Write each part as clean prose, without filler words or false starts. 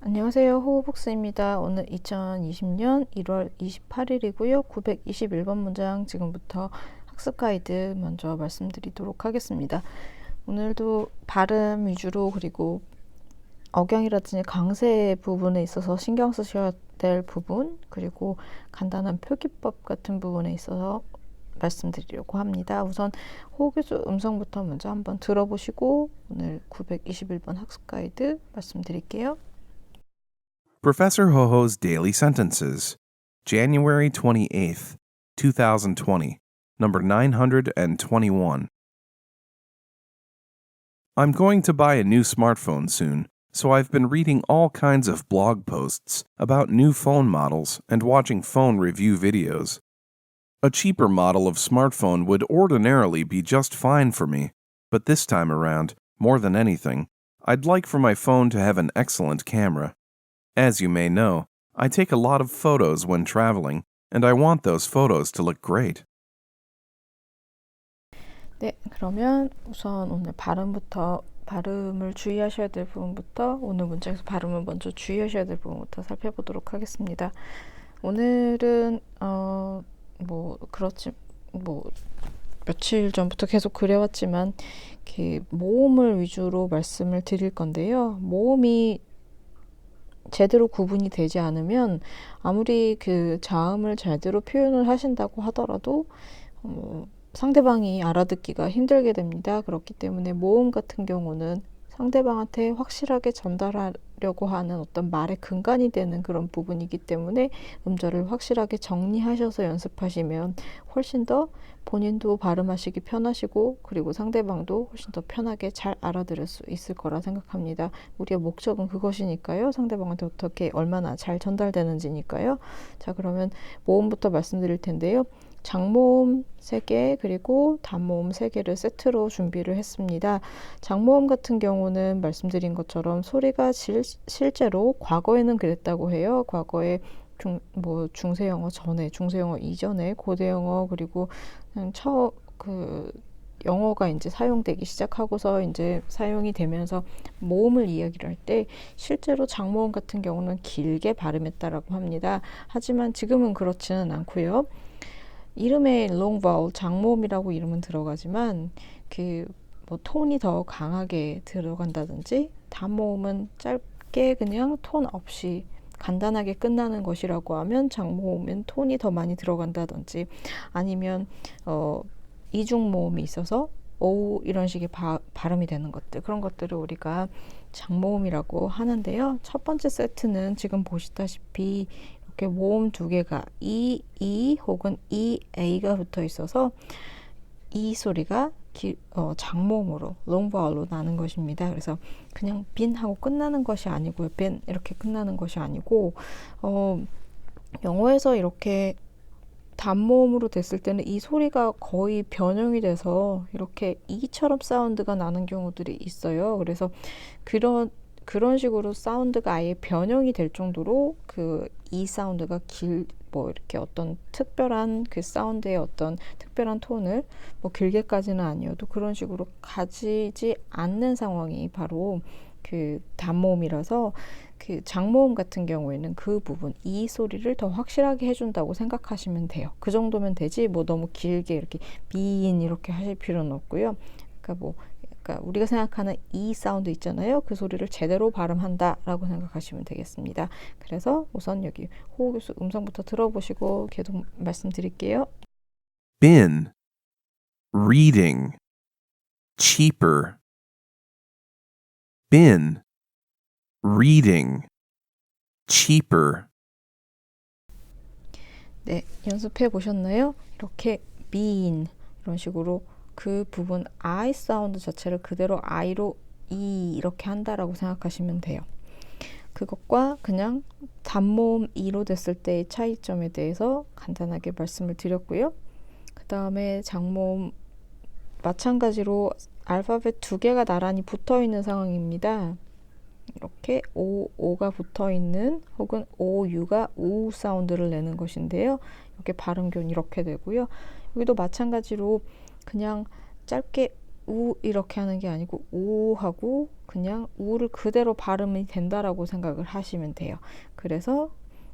안녕하세요. 호흡북스입니다. 오늘 2020년 1월 28일이고요. 921번 문장 지금부터 학습 가이드 먼저 말씀드리도록 하겠습니다. 오늘도 발음 위주로 그리고 억양이라든지 강세 부분에 있어서 신경 쓰셔야 될 부분 그리고 간단한 표기법 같은 부분에 있어서 말씀드리려고 합니다. 우선 호흡교수 음성부터 먼저 한번 들어보시고 오늘 921번 학습 가이드 말씀드릴게요. Professor Ho-Ho's Daily Sentences, January 28th, 2020, number 921. I'm going to buy a new smartphone soon, so I've been reading all kinds of blog posts about new phone models and watching phone review videos. A cheaper model of smartphone would ordinarily be just fine for me, but this time around, more than anything, I'd like for my phone to have an excellent camera. As you may know, I take a lot of photos when traveling, and I want those photos to look great. 네, 그러면 우선 오늘 발음을 주의하셔야 될 부분부터 오늘 문장에서 발음을 먼저 주의하셔야 될 부분부터 살펴보도록 하겠습니다. 오늘은 며칠 전부터 계속 그래왔지만 모음을 위주로 말씀을 드릴 건데요. 모음이 제대로 구분이 되지 않으면 아무리 그 자음을 제대로 표현을 하신다고 하더라도 상대방이 알아듣기가 힘들게 됩니다. 그렇기 때문에 모음 같은 경우는 상대방한테 확실하게 전달하려고 하는 어떤 말의 근간이 되는 그런 부분이기 때문에 음절을 확실하게 정리하셔서 연습하시면 훨씬 더 본인도 발음하시기 편하시고 그리고 상대방도 훨씬 더 편하게 잘 알아들을 수 있을 거라 생각합니다. 우리의 목적은 그것이니까요. 상대방한테 어떻게 얼마나 잘 전달되는지니까요. 자, 그러면 모음부터 말씀드릴 텐데요. 장모음 3개 그리고 단모음 3개를 세트로 준비를 했습니다. 장모음 같은 경우는 말씀드린 것처럼 소리가 실제로 과거에는 그랬다고 해요. 과거에 중세영어 전에, 중세영어 이전에, 고대영어 그리고 영어가 이제 사용되기 시작하고서 이제 사용이 되면서 모음을 이야기를 할 때 실제로 장모음 같은 경우는 길게 발음했다라고 합니다. 하지만 지금은 그렇지는 않고요. 이름에 long vowel, 장모음이라고 이름은 들어가지만 톤이 더 강하게 들어간다든지 단모음은 짧게 그냥 톤 없이 간단하게 끝나는 것이라고 하면 장모음은 톤이 더 많이 들어간다든지 아니면 이중모음이 있어서 오 이런 식의 발음이 되는 것들 그런 것들을 우리가 장모음이라고 하는데요. 첫 번째 세트는 지금 보시다시피 이렇게 모음 2개가 E 혹은 EA가 붙어 있어서 이 소리가 장모음으로 long vowel로 나는 것입니다. 그래서 그냥 빈 하고 끝나는 것이 아니고요. 빈 이렇게 끝나는 것이 아니고 영어에서 이렇게 단모음으로 됐을 때는 이 소리가 거의 변형이 돼서 이렇게 이처럼 사운드가 나는 경우들이 있어요. 그래서 그런 식으로 사운드가 아예 변형이 될 정도로 이 사운드가 이렇게 어떤 특별한 그 사운드의 어떤 특별한 톤을 길게까지는 아니어도 그런 식으로 가지지 않는 상황이 바로 단모음이라서 장모음 같은 경우에는 그 부분, 이 소리를 더 확실하게 해준다고 생각하시면 돼요. 그 정도면 되지 너무 길게 이렇게 빈 이렇게 하실 필요는 없고요. 그러니까 우리가 생각하는 이 사운드 있잖아요. 그 소리를 제대로 발음한다라고 생각하시면 되겠습니다. 그래서 우선 여기 호흡교수 음성부터 들어보시고 계속 말씀드릴게요. Been, reading, cheaper. Been, reading, cheaper. 네, 연습해 보셨나요? 이렇게 been 이런 식으로 그 부분 I 사운드 자체를 그대로 I로 이렇게 한다라고 생각하시면 돼요. 그것과 그냥 단모음 E로 됐을 때의 차이점에 대해서 간단하게 말씀을 드렸고요. 그 다음에 장모음 마찬가지로 알파벳 2개가 나란히 붙어있는 상황입니다. 이렇게 O가 붙어있는 혹은 OU가 우 사운드를 내는 것인데요. 이렇게 발음 교는 이렇게 되고요. 여기도 마찬가지로 그냥 짧게 우 이렇게 하는 게 아니고 우 하고 그냥 우를 그대로 발음이 된다라고 생각을 하시면 돼요. 그래서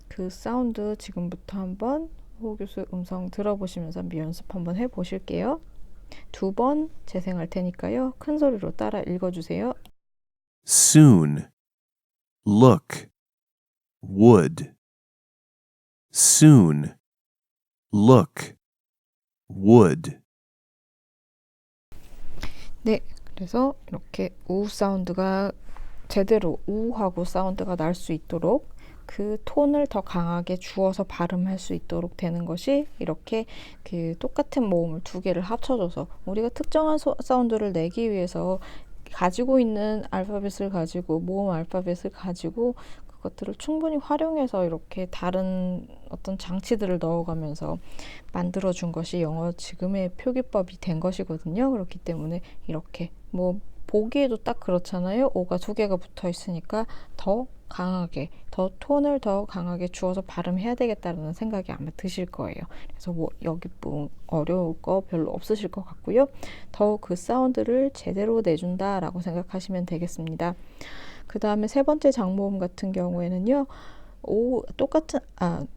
그 사운드 지금부터 한번 호 교수 음성 들어보시면서 연습 한번 해보실게요. 2번 재생할 테니까요. 큰 소리로 따라 읽어주세요. soon, look, would, soon, look, would. 네, 그래서 이렇게 우 사운드가 제대로 우하고 사운드가 날 수 있도록 그 톤을 더 강하게 주어서 발음할 수 있도록 되는 것이 이렇게 그 똑같은 모음을 두 개를 합쳐줘서 우리가 특정한 사운드를 내기 위해서 가지고 있는 알파벳을 가지고 모음 알파벳을 가지고 그것들을 충분히 활용해서 이렇게 다른 어떤 장치들을 넣어가면서 만들어준 것이 영어 지금의 표기법이 된 것이거든요. 그렇기 때문에 이렇게 뭐 보기에도 딱 그렇잖아요. 오가 두 개가 붙어 있으니까 더 강하게, 더 톤을 더 강하게 주어서 발음해야 되겠다는 생각이 아마 드실 거예요. 그래서 뭐 여기 뭐 어려울 거 별로 없으실 것 같고요. 더 그 사운드를 제대로 내준다라고 생각하시면 되겠습니다. 그 다음에 세 번째 장모음 같은 경우에는요.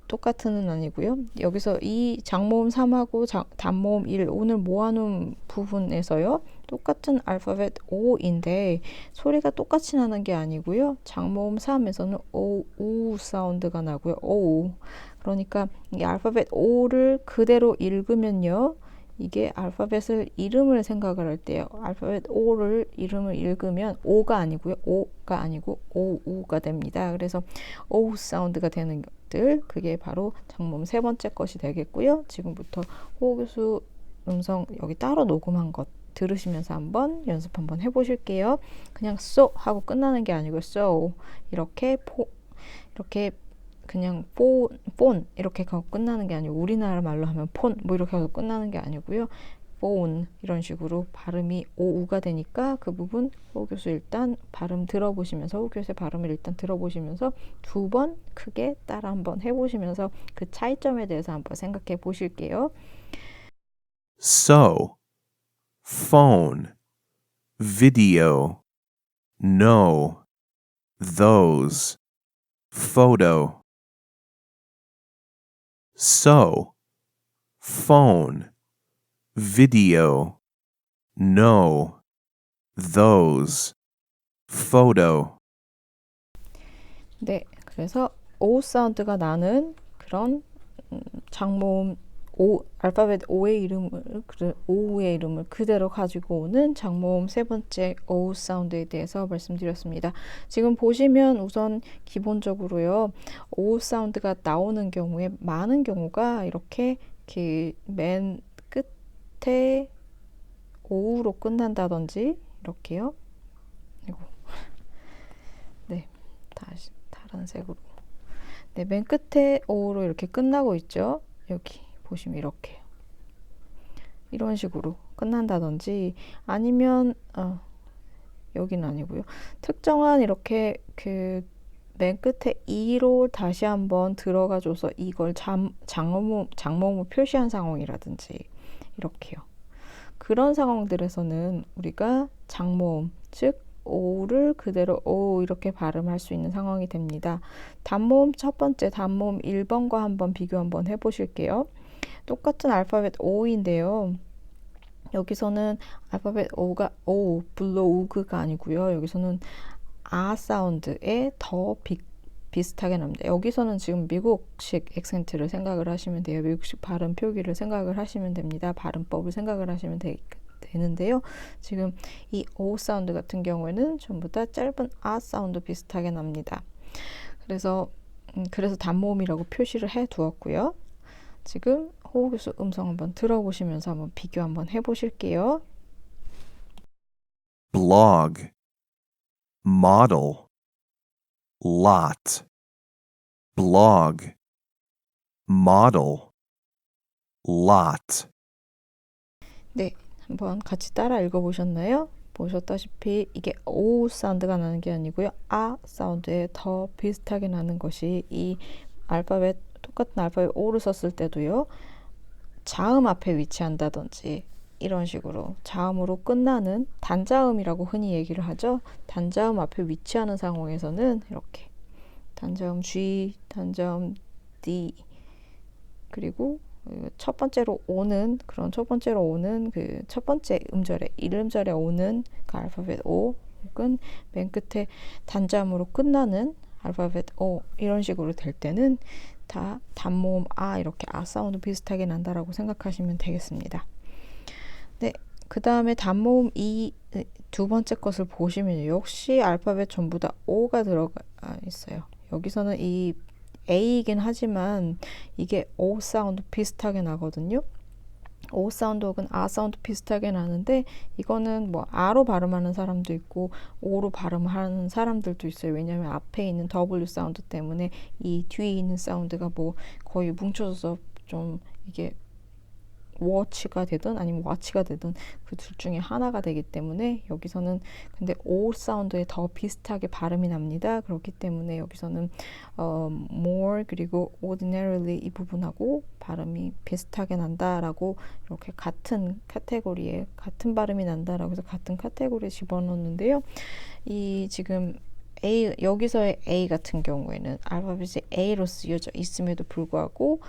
똑같은은 아니고요. 여기서 이 장모음 3하고 단모음 1 오늘 모아놓은 부분에서요. 똑같은 알파벳 O인데 소리가 똑같이 나는 게 아니고요. 장모음 3에서는 O, 우 사운드가 나고요. O. 그러니까 이 알파벳 O를 그대로 읽으면요. 이게 알파벳을 이름을 생각을 할 때요. 알파벳 O를 이름을 읽으면 O가 아니고요. O가 아니고 OU가 됩니다. 그래서 O 사운드가 되는 것들 그게 바로 장모음 세 번째 것이 되겠고요. 지금부터 호 교수 음성 여기 따로 녹음한 것 들으시면서 한번 연습 한번 해보실게요. 그냥 so 하고 끝나는 게 아니고 so 이렇게 그냥 폰 이렇게 하고 끝나는 게 아니고 우리나라 말로 하면 폰 뭐 이렇게 하고 끝나는 게 아니고요. 폰 이런 식으로 발음이 오우가 되니까 그 부분 호 교수 일단 발음 들어보시면서 호 교수의 발음을 일단 들어보시면서 2번 크게 따라 한번 해보시면서 그 차이점에 대해서 한번 생각해 보실게요. So, phone, video, know, those, photo. So, phone, video, know, those, photo. 네, 그래서 O 사운드가 나는 그런 장모음 알파벳 O의 이름을 그대로 가지고 오는 장모음 세 번째 O 사운드에 대해서 말씀드렸습니다. 지금 보시면 우선 기본적으로요. O 사운드가 나오는 경우에 많은 경우가 이렇게 맨 끝에 O로 끝난다든지 이렇게요. 네, 다시 다른 색으로. 네, 맨 끝에 O로 이렇게 끝나고 있죠. 여기 보시면 이렇게 이런 식으로 끝난다든지 아니면 여기는 아니고요. 특정한 이렇게 그 맨 끝에 E로 다시 한번 들어가줘서 이걸 장모음을 표시한 상황이라든지 이렇게요. 그런 상황들에서는 우리가 장모음 즉 O를 그대로 O 이렇게 발음할 수 있는 상황이 됩니다. 단모음 첫 번째 단모음 1번과 한번 비교 한번 해보실게요. 똑같은 알파벳 O인데요. 여기서는 알파벳 O가 O, 블로우그가 아니고요. 여기서는 아 사운드에 더 비슷하게 납니다. 여기서는 지금 미국식 액센트를 생각을 하시면 돼요. 미국식 발음 표기를 생각을 하시면 됩니다. 발음법을 생각을 하시면 되는데요. 지금 이 O 사운드 같은 경우에는 전부 다 짧은 아 사운드 비슷하게 납니다. 그래서 단모음이라고 표시를 해 두었고요. 지금 호 교수 음성 한번 들어보시면서 한번 비교 한번 해보실게요. blog, model, lot, blog, model, lot. 네, 한번 같이 따라 읽어보셨나요? 보셨다시피 이게 O 사운드가 나는 게 아니고요. 아 사운드에 더 비슷하게 나는 것이 이 똑같은 알파벳 O를 썼을 때도요. 자음 앞에 위치한다든지 이런 식으로 자음으로 끝나는 단자음이라고 흔히 얘기를 하죠. 단자음 앞에 위치하는 상황에서는 이렇게 단자음 G, 단자음 D, 그리고 첫 번째로 오는 그 첫 번째 음절에 1음절에 오는 그 알파벳 O, 혹은 맨 끝에 단자음으로 끝나는 알파벳 O, 이런 식으로 될 때는 다 단모음 아, 이렇게 아 사운드 비슷하게 난다라고 생각하시면 되겠습니다. 네, 그 다음에 단모음 이 두 번째 것을 보시면 역시 알파벳 전부 다 O가 들어가 있어요. 여기서는 이 A이긴 하지만 이게 O 사운드 비슷하게 나거든요. O 사운드 혹은 아 사운드 비슷하게 나는데, 이거는 뭐 아로 발음하는 사람도 있고 O로 발음하는 사람들도 있어요. 왜냐하면 앞에 있는 W 사운드 때문에 이 뒤에 있는 사운드가 뭐 거의 뭉쳐져서 좀 이게 워치가 되든 아니면 와치가 되든 그 둘 중에 하나가 되기 때문에 여기서는 근데 O 사운드에 더 비슷하게 발음이 납니다. 그렇기 때문에 여기서는 more 그리고 ordinarily 이 부분하고 발음이 비슷하게 난다라고, 이렇게 같은 카테고리에 같은 발음이 난다라고 해서 같은 카테고리에 집어넣는데요. 이 지금 A, 여기서의 A 같은 경우에는 알파벳이 A로 쓰여져 있음에도 불구하고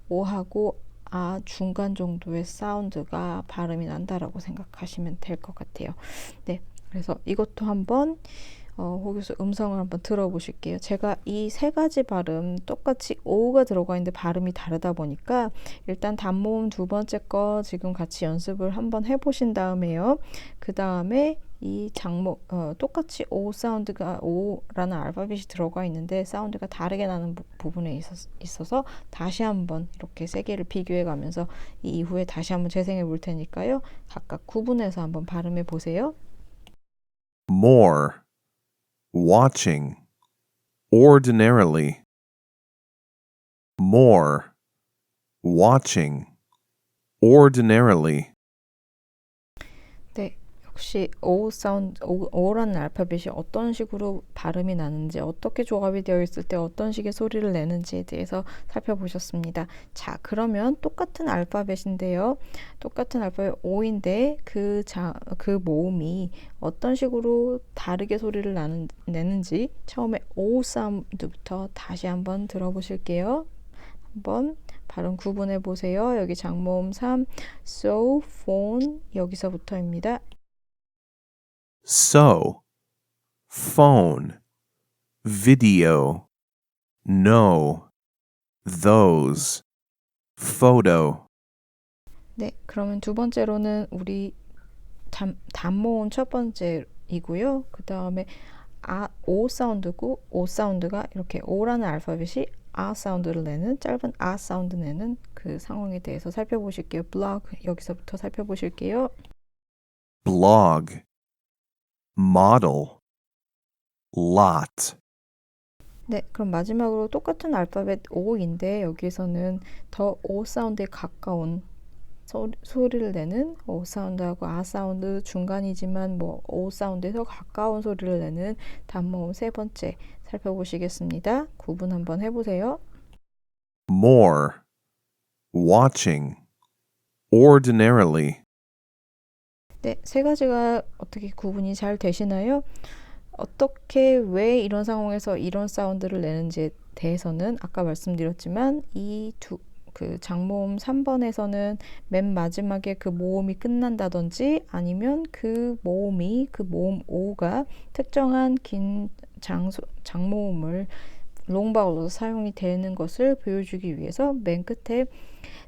O하고 아 중간 정도의 사운드가 발음이 난다라고 생각하시면 될 것 같아요. 네, 그래서 이것도 한번 거기서 음성을 한번 들어보실게요. 제가 이 세 가지 발음 똑같이 O가 들어가 있는데 발음이 다르다 보니까 일단 단모음 두 번째 거 지금 같이 연습을 한번 해보신 다음에요. 그 다음에 이 똑같이 O 사운드가 O라는 알파벳이 들어가 있는데 사운드가 다르게 나는 부분에 있어서 다시 한번 이렇게 세 개를 비교해 가면서 이 이후에 다시 한번 재생해 볼 테니까요. 각각 구분해서 한번 발음해 보세요. more, watching, ordinarily, more, watching, ordinarily. 네, 역시 O 사운드, O라는 알파벳이 어떤 식으로 발음이 나는지, 어떻게 조합이 되어 있을 때 어떤 식의 소리를 내는지에 대해서 살펴보셨습니다. 자, 그러면 똑같은 알파벳인데요. 똑같은 알파벳 O인데 그 모음이 어떤 식으로 다르게 소리를 내는지 처음에 O 사운드부터 다시 한번 들어보실게요. 한번 발음 구분해 보세요. 여기 장모음 3, so, phone 여기서부터입니다. So, phone, video, no, those, photo. 네, 그러면 두 번째로는 우리 단모음 첫 번째이고요. 그 다음에 O 사운드고, O 사운드가 이렇게 O라는 알파벳이 아 사운드를 내는, 짧은 아 사운드 내는 그 상황에 대해서 살펴보실게요. 블로그 여기서부터 살펴보실게요. blog, model, lot. 네, 그럼 마지막으로 똑같은 알파벳 O인데 여기서는 더 O 사운드에 가까운 소리를 내는 O 사운드하고 아 사운드 중간이지만 뭐 O 사운드에서 가까운 소리를 내는 단모음 세 번째 살펴보시겠습니다. 구분 한번 해보세요. more, watching, ordinarily. 네, 세 가지가 어떻게 구분이 잘 되시나요? 어떻게 왜 이런 상황에서 이런 사운드를 내는지에 대해서는 아까 말씀드렸지만 그 장모음 3번에서는 맨 마지막에 그 모음이 끝난다든지 아니면 그 모음 O가 특정한 긴 장모음을 롱바울로 사용이 되는 것을 보여주기 위해서 맨 끝에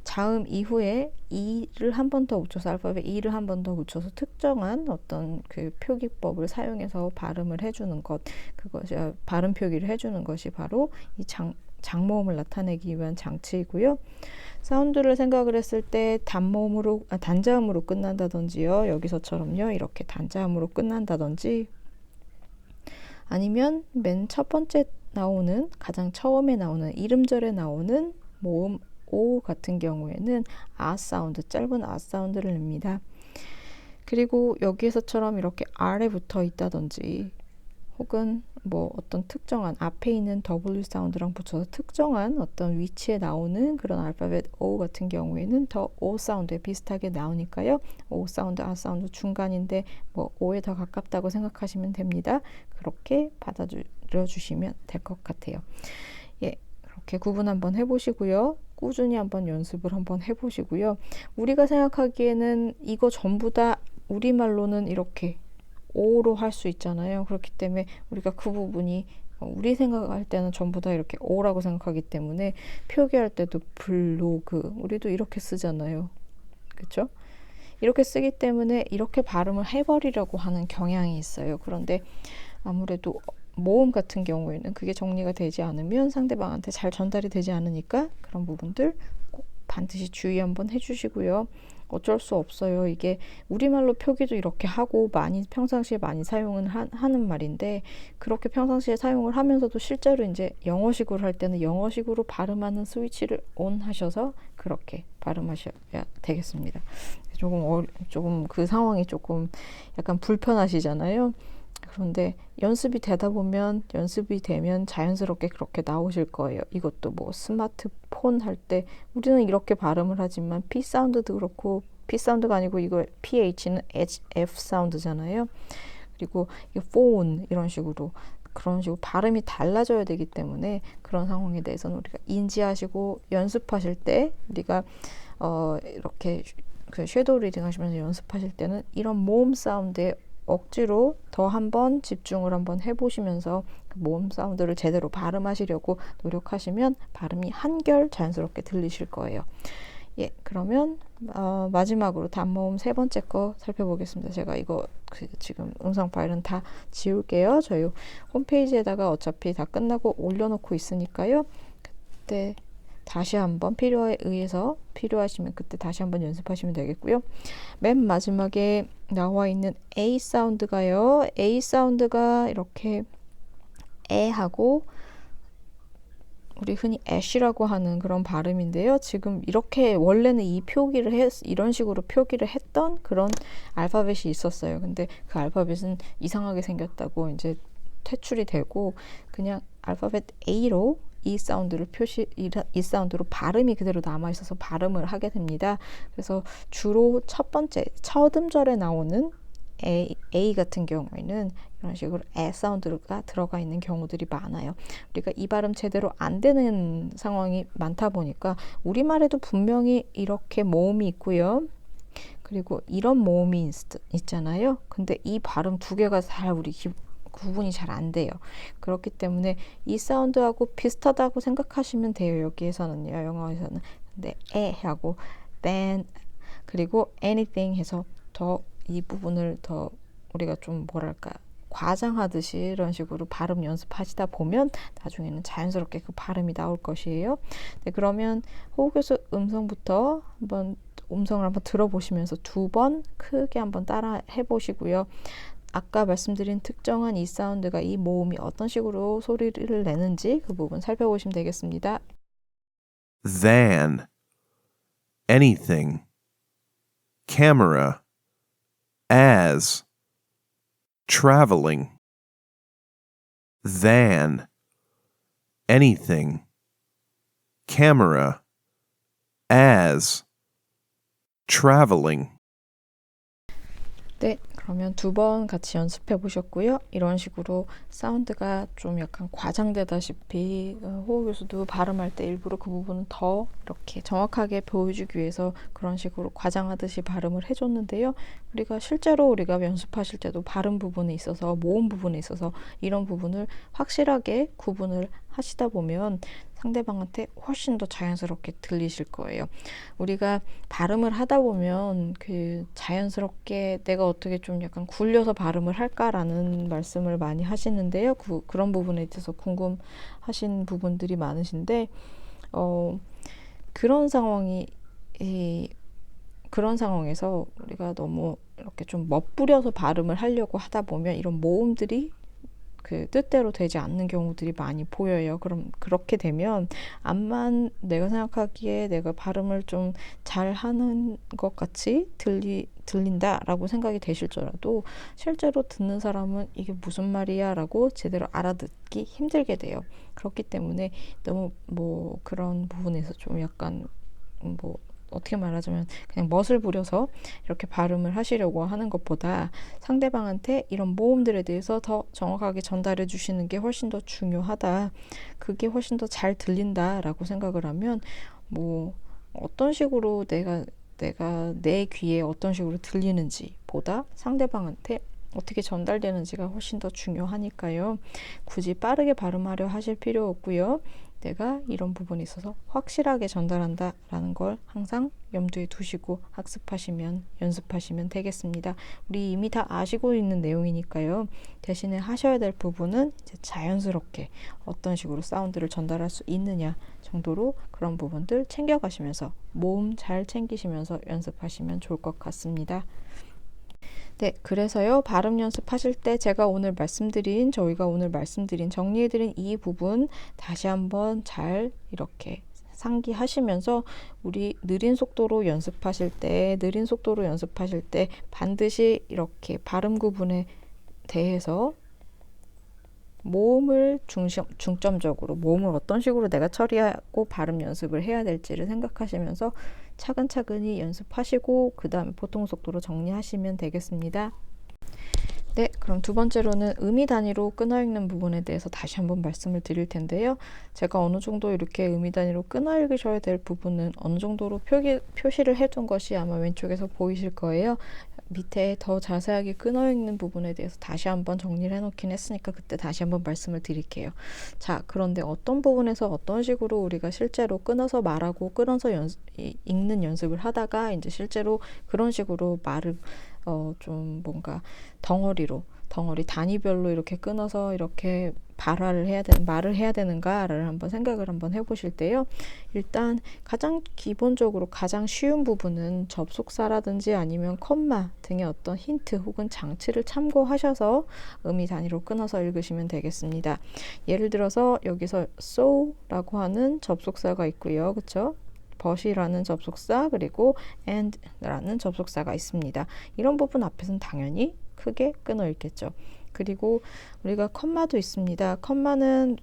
자음 이후에 E를 한 번 더 붙여서 알파벳 E를 한 번 더 붙여서 특정한 어떤 그 표기법을 사용해서 발음을 해주는 것, 그것이 발음 표기를 해주는 것이 바로 이 장모음을 나타내기 위한 장치이고요. 사운드를 생각을 했을 때 단자음으로 끝난다든지요. 여기서처럼요. 이렇게 단자음으로 끝난다든지 아니면 맨 첫 번째 나오는 가장 처음에 나오는 이름절에 나오는 모음 O 같은 경우에는 아 사운드, 짧은 아 사운드를 냅니다. 그리고 여기에서처럼 이렇게 R에 붙어 있다든지 혹은 뭐 어떤 특정한 앞에 있는 W 사운드랑 붙여서 특정한 어떤 위치에 나오는 그런 알파벳 O 같은 경우에는 더 O 사운드에 비슷하게 나오니까요. O 사운드, R 사운드 중간인데 뭐 O에 더 가깝다고 생각하시면 됩니다. 그렇게 받아들여 주시면 될 것 같아요. 예, 그렇게 구분 한번 해보시고요. 꾸준히 한번 연습을 한번 해보시고요. 우리가 생각하기에는 이거 전부 다 우리말로는 이렇게 O로 할 수 있잖아요. 그렇기 때문에 우리가 그 부분이 우리 생각할 때는 전부 다 이렇게 O라고 생각하기 때문에 표기할 때도 블로그 우리도 이렇게 쓰잖아요. 그렇죠? 이렇게 쓰기 때문에 이렇게 발음을 해버리려고 하는 경향이 있어요. 그런데 아무래도 모음 같은 경우에는 그게 정리가 되지 않으면 상대방한테 잘 전달이 되지 않으니까 그런 부분들 꼭 반드시 주의 한번 해주시고요. 어쩔 수 없어요. 이게 우리말로 표기도 이렇게 하고 많이 평상시에 많이 사용은 하는 말인데 그렇게 평상시에 사용을 하면서도 실제로 이제 영어식으로 할 때는 영어식으로 발음하는 스위치를 온 하셔서 그렇게 발음하셔야 되겠습니다. 조금 그 상황이 조금 약간 불편하시잖아요. 그런데 연습이 되면 자연스럽게 그렇게 나오실 거예요. 이것도 뭐 스마트폰 할 때 우리는 이렇게 발음을 하지만 P 사운드도 그렇고 P 사운드가 아니고 이거 PH는 F 사운드잖아요. 그리고 이 폰 이런 식으로 그런 식으로 발음이 달라져야 되기 때문에 그런 상황에 대해서는 우리가 인지하시고 연습하실 때 우리가 이렇게 그 섀도우 리딩 하시면서 연습하실 때는 이런 모음 사운드에 억지로 더 한번 집중을 한번 해보시면서 그 모음 사운드를 제대로 발음하시려고 노력하시면 발음이 한결 자연스럽게 들리실 거예요. 예, 그러면 마지막으로 단모음 세 번째 거 살펴보겠습니다. 제가 이거 지금 음성 파일은 다 지울게요. 저희 홈페이지에다가 어차피 다 끝나고 올려놓고 있으니까요. 그때 다시 한번 필요하시면 그때 다시 한번 연습하시면 되겠고요. 맨 마지막에 나와 있는 A 사운드가요. A 사운드가 이렇게 에하고 우리 흔히 애쉬라고 하는 그런 발음인데요. 지금 이렇게 원래는 이런 식으로 표기를 했던 그런 알파벳이 있었어요. 근데 그 알파벳은 이상하게 생겼다고 이제 퇴출이 되고 그냥 알파벳 A로 이 사운드로 이 사운드로 발음이 그대로 남아 있어서 발음을 하게 됩니다. 그래서 주로 첫 음절에 나오는 A 같은 경우에는 이런 식으로 에 사운드가 들어가 있는 경우들이 많아요. 우리가 이 발음 제대로 안 되는 상황이 많다 보니까 우리말에도 분명히 이렇게 모음이 있고요. 그리고 이런 모음이 있잖아요. 근데 이 발음 두 개가 잘 구분이 잘 안 돼요. 그렇기 때문에 이 사운드하고 비슷하다고 생각하시면 돼요. 여기에서는요. 영어에서는. 근데 하고 then 그리고 anything 해서 더 이 부분을 더 우리가 좀 뭐랄까 과장하듯이 이런 식으로 발음 연습하시다 보면 나중에는 자연스럽게 그 발음이 나올 것이에요. 네, 그러면 호흡교수 음성을 한번 들어보시면서 두 번 크게 한번 따라 해보시고요. 아까 말씀드린 특정한 이 사운드가 이 모음이 어떤 식으로 소리를 내는지 그 부분 살펴보시면 되겠습니다. than, anything, camera, as, traveling, than, anything, camera, as, traveling. 네, 그러면 두 번 같이 연습해 보셨고요. 이런 식으로 사운드가 좀 약간 과장되다시피 호흡 교수도 발음할 때 일부러 그 부분은 더 이렇게 정확하게 보여주기 위해서 그런 식으로 과장하듯이 발음을 해줬는데요. 우리가 연습하실 때도 발음 부분에 있어서 모음 부분에 있어서 이런 부분을 확실하게 구분을 하시다 보면 상대방한테 훨씬 더 자연스럽게 들리실 거예요. 우리가 발음을 하다 보면 그 자연스럽게 내가 어떻게 좀 약간 굴려서 발음을 할까라는 말씀을 많이 하시는데요. 그런 부분에 대해서 궁금하신 부분들이 많으신데 그런 상황에서 우리가 너무 이렇게 좀 멋부려서 발음을 하려고 하다 보면 이런 모음들이 그 뜻대로 되지 않는 경우들이 많이 보여요. 그럼 그렇게 되면 내가 생각하기에 내가 발음을 좀 잘하는 것 같이 들린다라고 생각이 되실지라도 실제로 듣는 사람은 이게 무슨 말이야 라고 제대로 알아듣기 힘들게 돼요. 그렇기 때문에 너무 뭐 그런 부분에서 좀 약간 뭐 어떻게 말하자면 그냥 멋을 부려서 이렇게 발음을 하시려고 하는 것보다 상대방한테 이런 모음들에 대해서 더 정확하게 전달해 주시는 게 훨씬 더 중요하다. 그게 훨씬 더 잘 들린다라고 생각을 하면 뭐 어떤 식으로 내가 내 귀에 어떤 식으로 들리는지 보다 상대방한테 어떻게 전달되는지가 훨씬 더 중요하니까요. 굳이 빠르게 발음하려 하실 필요 없고요. 내가 이런 부분에 있어서 확실하게 전달한다라는 걸 항상 염두에 두시고 연습하시면 되겠습니다. 우리 이미 다 아시고 있는 내용이니까요. 대신에 하셔야 될 부분은 이제 자연스럽게 어떤 식으로 사운드를 전달할 수 있느냐 정도로 그런 부분들 챙겨가시면서 모음 잘 챙기시면서 연습하시면 좋을 것 같습니다. 네, 그래서요, 발음 연습하실 때 저희가 오늘 말씀드린, 정리해드린 이 부분 다시 한번 잘 이렇게 상기하시면서 우리 느린 속도로 연습하실 때 반드시 이렇게 발음 구분에 대해서 모음을 중점적으로 모음을 어떤 식으로 내가 처리하고 발음 연습을 해야 될지를 생각하시면서 차근차근히 연습하시고 그 다음에 보통 속도로 정리하시면 되겠습니다. 네, 그럼 두 번째로는 의미 단위로 끊어 읽는 부분에 대해서 다시 한번 말씀을 드릴 텐데요. 제가 어느 정도 이렇게 의미 단위로 끊어 읽으셔야 될 부분은 어느 정도로 표시를 해둔 것이 아마 왼쪽에서 보이실 거예요. 밑에 더 자세하게 끊어 읽는 부분에 대해서 다시 한번 정리를 해놓긴 했으니까 그때 다시 한번 말씀을 드릴게요. 자, 그런데 어떤 부분에서 어떤 식으로 우리가 실제로 끊어서 말하고 끊어서 읽는 연습을 하다가 이제 실제로 그런 식으로 말을 좀 뭔가 덩어리 단위별로 이렇게 끊어서 이렇게 말을 해야 되는가를 한번 생각을 한번 해보실 때요. 일단 가장 기본적으로 가장 쉬운 부분은 접속사라든지 아니면 컴마 등의 어떤 힌트 혹은 장치를 참고하셔서 의미 단위로 끊어서 읽으시면 되겠습니다. 예를 들어서 여기서 so라고 하는 접속사가 있고요. 그렇죠? but이라는 접속사 그리고 and라는 접속사가 있습니다. 이런 부분 앞에서는 당연히 크게 끊어 읽겠죠. 그리고 우리가 컴마도 있습니다. 컴마는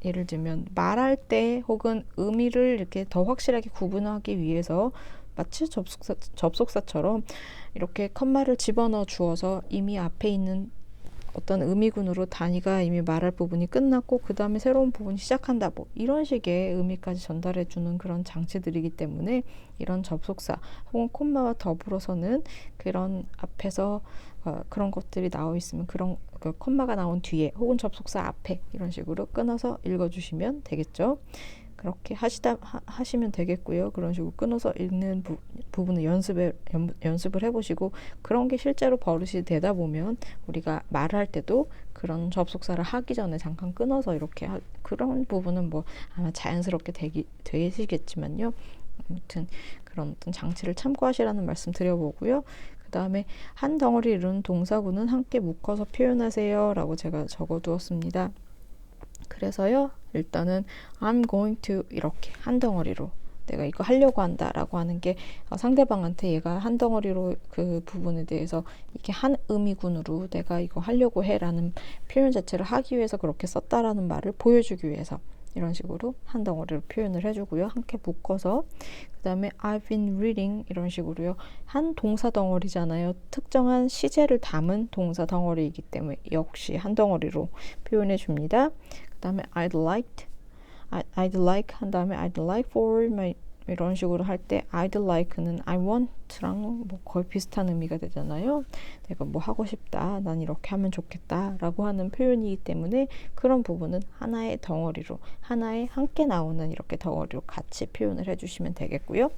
예를 들면 말할 때 혹은 의미를 이렇게 더 확실하게 구분하기 위해서 마치 접속사처럼 이렇게 컴마를 집어넣어 주어서 이미 앞에 있는 어떤 의미군으로 단위가 이미 말할 부분이 끝났고 그 다음에 새로운 부분이 시작한다 뭐 이런 식의 의미까지 전달해 주는 그런 장치들이기 때문에 이런 접속사 혹은 콤마와 더불어서는 그런 앞에서 그런 것들이 나와 있으면 그런 콤마가 나온 뒤에 혹은 접속사 앞에 이런 식으로 끊어서 읽어주시면 되겠죠. 그렇게 하시면 되겠고요. 그런 식으로 끊어서 읽는 부분을 연습을 해보시고 그런 게 실제로 버릇이 되다 보면 우리가 말할 때도 그런 접속사를 하기 전에 잠깐 끊어서 이렇게 그런 부분은 뭐 아마 자연스럽게 되시겠지만요. 아무튼 그런 어떤 장치를 참고하시라는 말씀 드려보고요. 그 다음에 한 덩어리 이루는 동사구는 함께 묶어서 표현하세요 라고 제가 적어두었습니다. 그래서요, 일단은 I'm going to 이렇게 한 덩어리로 내가 이거 하려고 한다 라고 하는 게 상대방한테 얘가 한 덩어리로 그 부분에 대해서 이게 한 의미군으로 내가 이거 하려고 해 라는 표현 자체를 하기 위해서 그렇게 썼다라는 말을 보여주기 위해서 이런 식으로 한 덩어리로 표현을 해주고요. 함께 묶어서 그 다음에 I've been reading 이런 식으로요. 한 동사 덩어리잖아요. 특정한 시제를 담은 동사 덩어리이기 때문에 역시 한 덩어리로 표현해 줍니다. 그 다음에 I'd like 한 다음에 I'd like for my 이런 식으로 할 때 I'd like는 I want랑 뭐 거의 비슷한 의미가 되잖아요. 내가 뭐 하고 싶다, 난 이렇게 하면 좋겠다 라고 하는 표현이기 때문에 그런 부분은 하나의 덩어리로 하나의 함께 나오는 이렇게 덩어리로 같이 표현을 해주시면 되겠고요.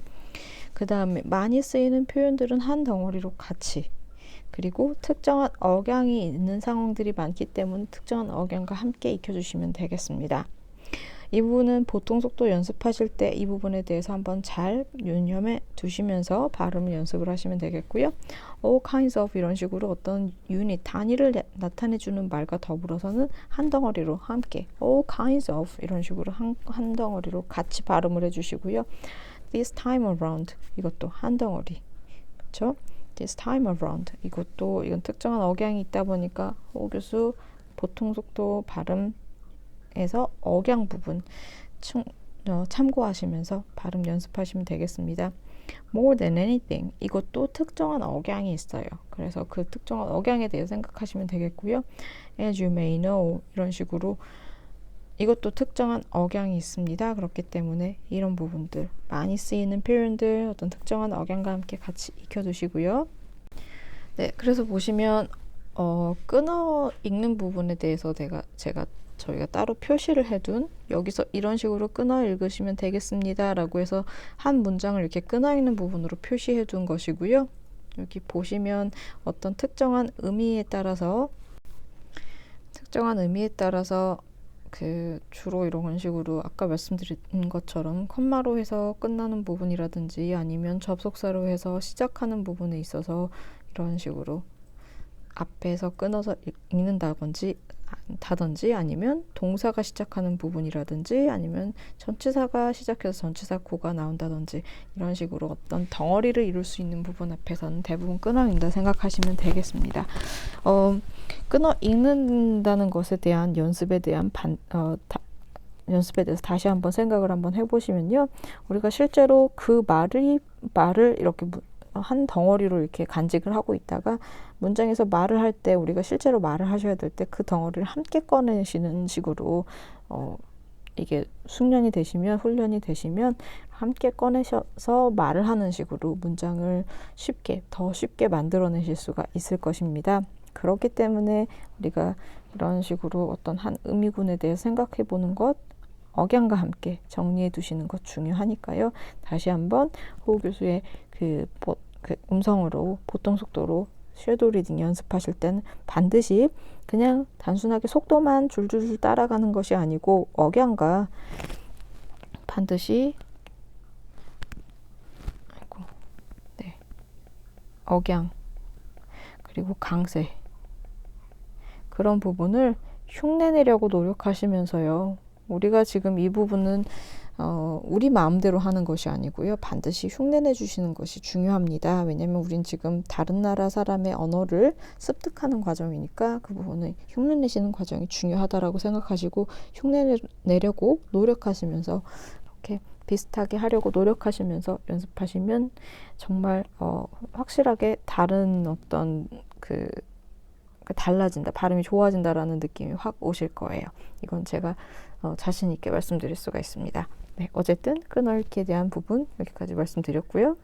그 다음에 많이 쓰이는 표현들은 한 덩어리로 같이 그리고 특정한 억양이 있는 상황들이 많기 때문에 특정한 억양과 함께 익혀주시면 되겠습니다. 이 부분은 보통 속도 연습하실 때 이 부분에 대해서 한번 잘 유념해 두시면서 발음을 연습을 하시면 되겠고요. all kinds of 이런 식으로 어떤 유닛, 단위를 나타내 주는 말과 더불어서는 한 덩어리로 함께 all kinds of 이런 식으로 한 덩어리로 같이 발음을 해주시고요. this time around 이것도 한 덩어리 그렇죠? This time around. 이건 특정한 억양이 있다 보니까 호 교수 보통 속도 발음에서 억양 부분 참고하시면서 발음 연습하시면 되겠습니다. More than anything. 이것도 특정한 억양이 있어요. 그래서 그 특정한 억양에 대해 생각하시면 되겠고요. As you may know. 이런 식으로 이것도 특정한 억양이 있습니다. 그렇기 때문에 이런 부분들 많이 쓰이는 표현들 어떤 특정한 억양과 함께 같이 익혀두시고요. 네, 그래서 보시면 끊어 읽는 부분에 대해서 저희가 따로 표시를 해둔 여기서 이런 식으로 끊어 읽으시면 되겠습니다 라고 해서 한 문장을 이렇게 끊어 읽는 부분으로 표시해 둔 것이고요. 여기 보시면 어떤 특정한 의미에 따라서 주로 이런 식으로 아까 말씀드린 것처럼 컴마로 해서 끝나는 부분이라든지 아니면 접속사로 해서 시작하는 부분에 있어서 이런 식으로 앞에서 끊어서 읽는다든지 아니면 동사가 시작하는 부분이라든지 아니면 전치사가 시작해서 전치사 코가 나온다든지 이런 식으로 어떤 덩어리를 이룰 수 있는 부분 앞에서는 대부분 끊어 읽는다 생각하시면 되겠습니다. 끊어 읽는다는 것에 대한 연습에 대해서 다시 한번 생각을 한번 해보시면요. 우리가 실제로 그 말을 이렇게 한 덩어리로 이렇게 간직을 하고 있다가 문장에서 말을 할 때 우리가 실제로 말을 하셔야 될 때 그 덩어리를 함께 꺼내시는 식으로 이게 훈련이 되시면 함께 꺼내셔서 말을 하는 식으로 문장을 더 쉽게 만들어내실 수가 있을 것입니다. 그렇기 때문에 우리가 이런 식으로 어떤 한 의미군에 대해 생각해 보는 것 억양과 함께 정리해 두시는 것 중요하니까요. 다시 한번 호 교수의 그 음성으로 보통 속도로 섀도우 리딩 연습하실 때는 반드시 그냥 단순하게 속도만 줄줄줄 따라가는 것이 아니고 억양과 반드시 억양 그리고 강세 그런 부분을 흉내내려고 노력하시면서요. 우리가 지금 이 부분은 우리 마음대로 하는 것이 아니고요. 반드시 흉내내 주시는 것이 중요합니다. 왜냐면 우린 지금 다른 나라 사람의 언어를 습득하는 과정이니까 그 부분은 흉내내시는 과정이 중요하다라고 생각하시고 흉내내려고 노력하시면서 이렇게 비슷하게 하려고 노력하시면서 연습하시면 정말 확실하게 다른 어떤 달라진다, 발음이 좋아진다라는 느낌이 확 오실 거예요. 이건 제가 자신 있게 말씀드릴 수가 있습니다. 네, 어쨌든 끊어읽기에 대한 부분 여기까지 말씀드렸고요.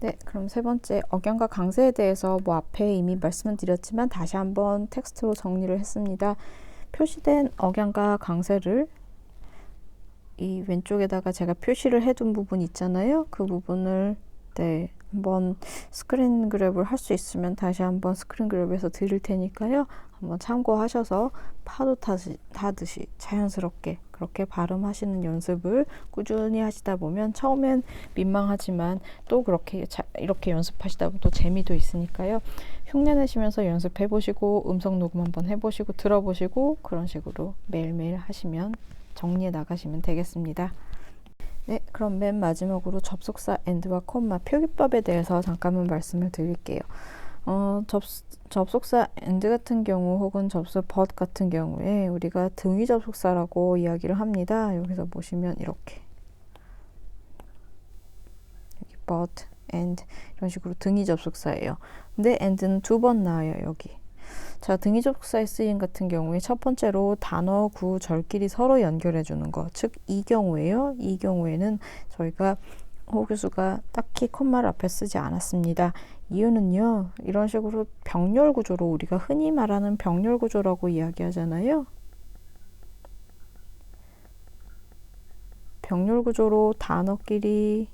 네, 그럼 세 번째 억양과 강세에 대해서 앞에 이미 말씀을 드렸지만 다시 한번 텍스트로 정리를 했습니다. 표시된 억양과 강세를 이 왼쪽에다가 제가 표시를 해둔 부분 있잖아요. 그 부분을 한번 스크린 그랩을 할 수 있으면 다시 한번 스크린 그랩에서 드릴 테니까요. 한번 참고하셔서 파도 타듯이 자연스럽게 그렇게 발음하시는 연습을 꾸준히 하시다 보면 처음엔 민망하지만 또 이렇게 연습하시다 보면 또 재미도 있으니까요. 흉내내시면서 연습해보시고 음성 녹음 한번 해보시고 들어보시고 그런 식으로 매일매일 하시면 정리해 나가시면 되겠습니다. 네, 그럼 맨 마지막으로 접속사 and와 콤마 표기법에 대해서 잠깐만 말씀을 드릴게요. 접속사 and 같은 경우 혹은 접속 but 같은 경우에 우리가 등위 접속사라고 이야기를 합니다. 여기서 보시면 이렇게 여기 but, and 이런 식으로 등위 접속사예요. 근데 and는 2번 나와요. 여기. 자, 등위 접속사의 쓰임 같은 경우에 첫 번째로 단어, 구, 절끼리 서로 연결해 주는 거. 즉, 이 경우에는 저희가 호 교수가 딱히 콤마를 앞에 쓰지 않았습니다. 이유는요, 이런 식으로 병렬 구조로 우리가 흔히 말하는 병렬 구조라고 이야기하잖아요. 병렬 구조로 단어끼리,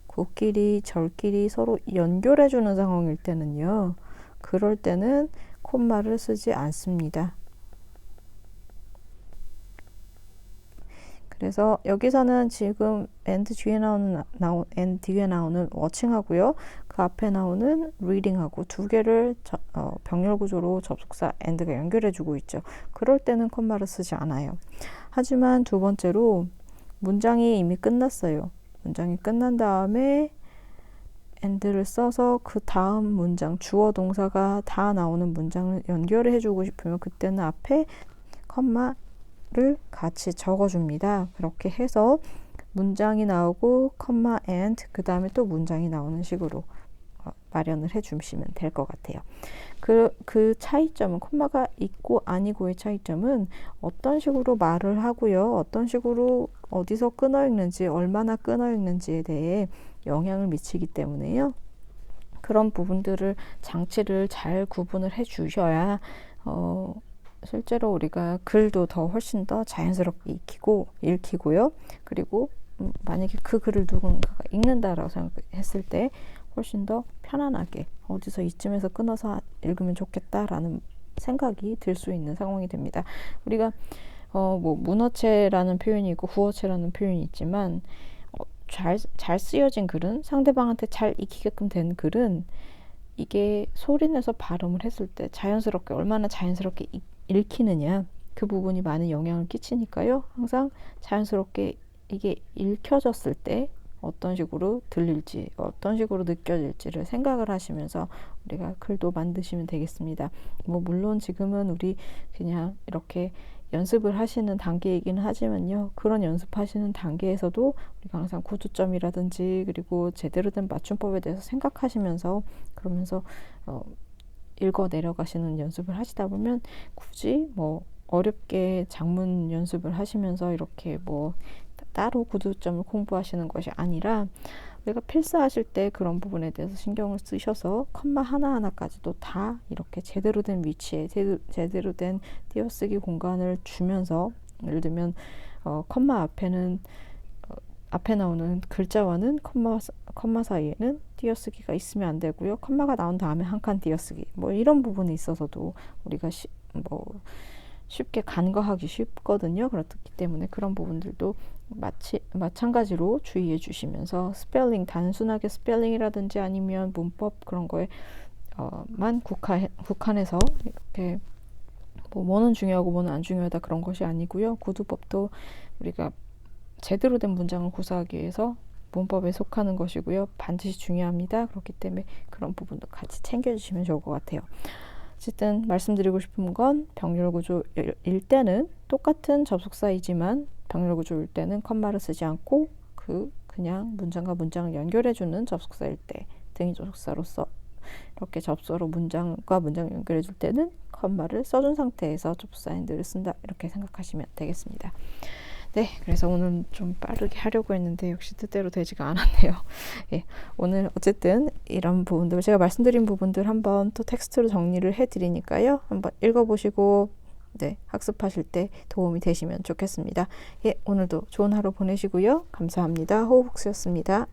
구끼리, 절끼리 서로 연결해 주는 상황일 때는요. 그럴 때는 콤마를 쓰지 않습니다. 그래서 여기서는 지금 and 뒤에 나오는 watching하고요. 그 앞에 나오는 reading하고 두 개를 병렬 구조로 접속사 and가 연결해주고 있죠. 그럴 때는 콤마를 쓰지 않아요. 하지만 두 번째로 문장이 이미 끝났어요. 문장이 끝난 다음에 and를 써서 그 다음 문장, 주어 동사가 다 나오는 문장을 연결을 해주고 싶으면 그때는 앞에 컴마를 같이 적어줍니다. 그렇게 해서 문장이 나오고 컴마 and 그 다음에 또 문장이 나오는 식으로 마련을 해주시면 될 것 같아요. 그 차이점은, 콤마가 있고 아니고의 차이점은 어떤 식으로 말을 하고요, 어떤 식으로 어디서 끊어 읽는지, 얼마나 끊어 읽는지에 대해 영향을 미치기 때문에요. 그런 부분들을 장치를 잘 구분을 해 주셔야 실제로 우리가 글도 더 훨씬 더 자연스럽게 읽히고요. 그리고 만약에 그 글을 누군가가 읽는다라고 생각했을 때 훨씬 더 편안하게 어디서 이쯤에서 끊어서 읽으면 좋겠다라는 생각이 들 수 있는 상황이 됩니다. 우리가 뭐 문어체라는 표현이 있고 구어체라는 표현이 있지만 잘 쓰여진 글은, 상대방한테 잘 익히게끔 된 글은 이게 소리내서 발음을 했을 때 자연스럽게, 얼마나 자연스럽게 읽히느냐, 그 부분이 많은 영향을 끼치니까요. 항상 자연스럽게 이게 읽혀졌을 때 어떤 식으로 들릴지, 어떤 식으로 느껴질지를 생각을 하시면서 우리가 글도 만드시면 되겠습니다. 뭐 물론 지금은 우리 그냥 이렇게 연습을 하시는 단계이긴 하지만요. 그런 연습하시는 단계에서도 우리가 항상 구두점이라든지 그리고 제대로 된 맞춤법에 대해서 생각하시면서, 그러면서 읽어 내려가시는 연습을 하시다 보면 굳이 뭐 어렵게 작문 연습을 하시면서 이렇게 뭐 따로 구두점을 공부하시는 것이 아니라 우리가 필사하실 때 그런 부분에 대해서 신경을 쓰셔서 컴마 하나하나까지도 다 이렇게 제대로 된 위치에 제대로 된 띄어쓰기 공간을 주면서, 예를 들면 컴마 앞에는 앞에 나오는 글자와는 컴마 사이에는 띄어쓰기가 있으면 안 되고요. 컴마가 나온 다음에 한 칸 띄어쓰기, 뭐 이런 부분에 있어서도 우리가 쉽게 간과하기 쉽거든요. 그렇기 때문에 그런 부분들도 마찬가지로 주의해 주시면서 스펠링, 단순하게 스펠링이라든지 아니면 문법 그런 거에 만 국한해서 이렇게 뭐는 중요하고 뭐는 안 중요하다 그런 것이 아니고요. 구두법도 우리가 제대로 된 문장을 구사하기 위해서 문법에 속하는 것이고요. 반드시 중요합니다. 그렇기 때문에 그런 부분도 같이 챙겨주시면 좋을 것 같아요. 어쨌든 말씀드리고 싶은 건, 병렬구조일 때는 똑같은 접속사이지만 병렬구조일 때는 컴마를 쓰지 않고 그냥 문장과 문장을 연결해주는 접속사일 때, 등위 접속사로서 이렇게 접수로 문장과 문장을 연결해줄 때는 컴마를 써준 상태에서 접속사 and를 쓴다, 이렇게 생각하시면 되겠습니다. 네, 그래서 오늘 좀 빠르게 하려고 했는데 역시 뜻대로 되지가 않았네요. 예, 오늘 어쨌든 이런 부분들, 제가 말씀드린 부분들 한번 또 텍스트로 정리를 해드리니까요. 한번 읽어보시고 학습하실 때 도움이 되시면 좋겠습니다. 예, 오늘도 좋은 하루 보내시고요. 감사합니다. 호흡국수였습니다.